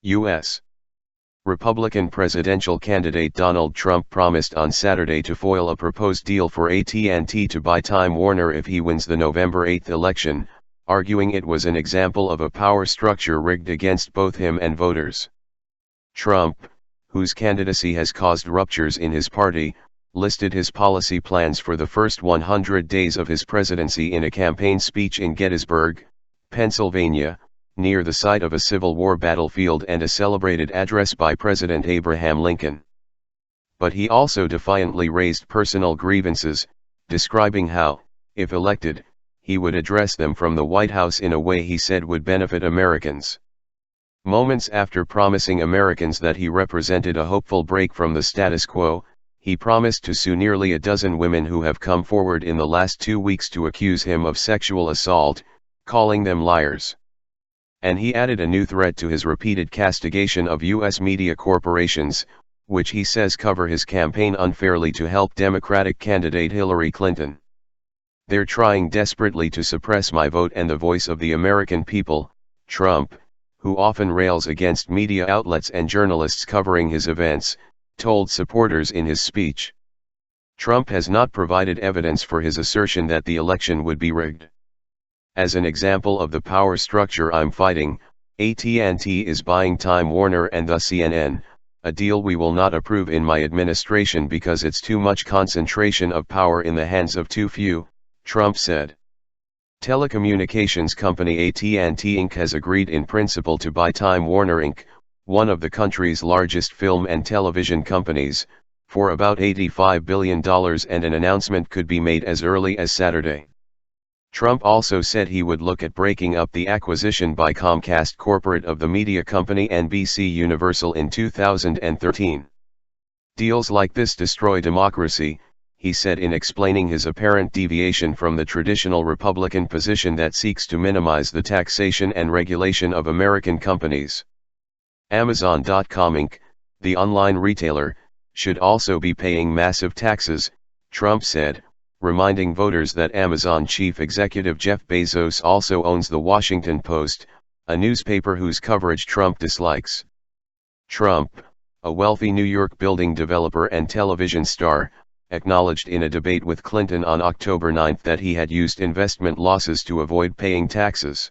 U.S. Republican presidential candidate Donald Trump promised on Saturday to foil a proposed deal for AT&T to buy Time Warner if he wins the November 8 election, arguing it was an example of a power structure rigged against both him and voters. Trump, whose candidacy has caused ruptures in his party, listed his policy plans for the first 100 days of his presidency in a campaign speech in Gettysburg, Pennsylvania, near the site of a Civil War battlefield, and a celebrated address by President Abraham Lincoln. But he also defiantly raised personal grievances, describing how, if elected, he would address them from the White House in a way he said would benefit Americans. Moments after promising Americans that he represented a hopeful break from the status quo, he promised to sue nearly a dozen women who have come forward in the last 2 weeks to accuse him of sexual assault, calling them liars. And he added a new threat to his repeated castigation of U.S. media corporations, which he says cover his campaign unfairly to help Democratic candidate Hillary Clinton. "They're trying desperately to suppress my vote and the voice of the American people," Trump, who often rails against media outlets and journalists covering his events, told supporters in his speech. Trump has not provided evidence for his assertion that the election would be rigged. "As an example of the power structure I'm fighting, AT&T is buying Time Warner and thus CNN, a deal we will not approve in my administration because it's too much concentration of power in the hands of too few," Trump said. Telecommunications company AT&T Inc. has agreed in principle to buy Time Warner Inc., one of the country's largest film and television companies, for about $85 billion, and an announcement could be made as early as Saturday. Trump also said he would look at breaking up the acquisition by Comcast corporate of the media company NBC Universal in 2013. "Deals like this destroy democracy," he said in explaining his apparent deviation from the traditional Republican position that seeks to minimize the taxation and regulation of American companies. Amazon.com Inc., the online retailer, should also be paying massive taxes, Trump said, reminding voters that Amazon chief executive Jeff Bezos also owns The Washington Post, a newspaper whose coverage Trump dislikes. Trump, a wealthy New York building developer and television star, acknowledged in a debate with Clinton on October 9 that he had used investment losses to avoid paying taxes.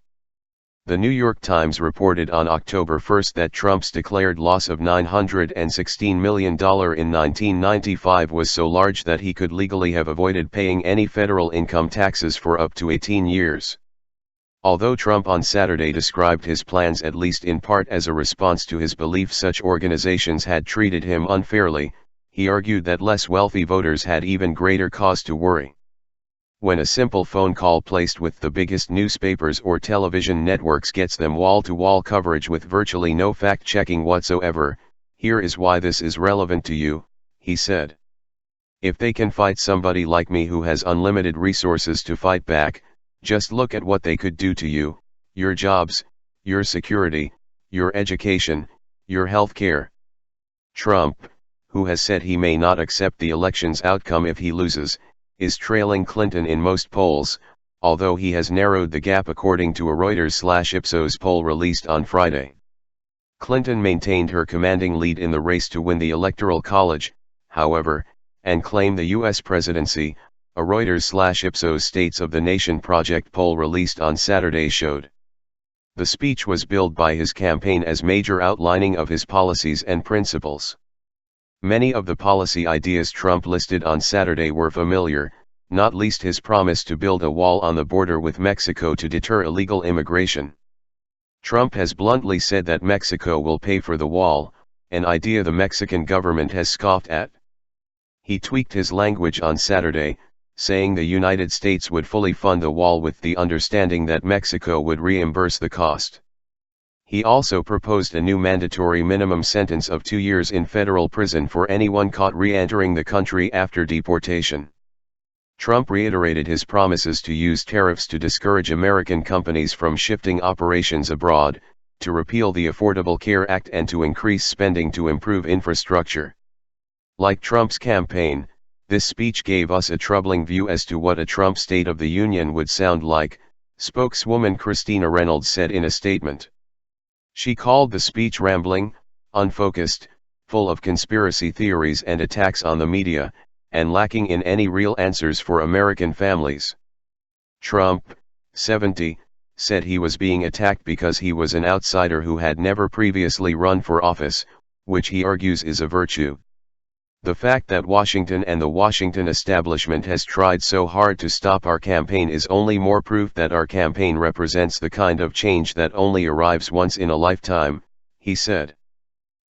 The New York Times reported on October 1 that Trump's declared loss of $916 million in 1995 was so large that he could legally have avoided paying any federal income taxes for up to 18 years. Although Trump on Saturday described his plans at least in part as a response to his belief such organizations had treated him unfairly, he argued that less wealthy voters had even greater cause to worry. When a simple phone call placed with the biggest newspapers or television networks gets them wall-to-wall coverage with virtually no fact-checking whatsoever, here is why this is relevant to you, he said. "If they can fight somebody like me who has unlimited resources to fight back, just look at what they could do to you, your jobs, your security, your education, your health care." Trump, who has said he may not accept the election's outcome if he loses, is trailing Clinton in most polls, although he has narrowed the gap according to a Reuters/Ipsos poll released on Friday. Clinton maintained her commanding lead in the race to win the Electoral College, however, and claim the U.S. presidency, a Reuters/Ipsos States of the Nation Project poll released on Saturday showed. The speech was billed by his campaign as major outlining of his policies and principles. Many of the policy ideas Trump listed on Saturday were familiar, not least his promise to build a wall on the border with Mexico to deter illegal immigration. Trump has bluntly said that Mexico will pay for the wall, an idea the Mexican government has scoffed at. He tweaked his language on Saturday, saying the United States would fully fund the wall with the understanding that Mexico would reimburse the cost. He also proposed a new mandatory minimum sentence of 2 years in federal prison for anyone caught re-entering the country after deportation. Trump reiterated his promises to use tariffs to discourage American companies from shifting operations abroad, to repeal the Affordable Care Act and to increase spending to improve infrastructure. Like Trump's campaign, this speech gave us a troubling view as to what a Trump State of the Union would sound like, spokeswoman Christina Reynolds said in a statement. She called the speech rambling, unfocused, full of conspiracy theories and attacks on the media, and lacking in any real answers for American families. Trump, 70, said he was being attacked because he was an outsider who had never previously run for office, which he argues is a virtue. The fact that Washington and the Washington establishment has tried so hard to stop our campaign is only more proof that our campaign represents the kind of change that only arrives once in a lifetime, he said.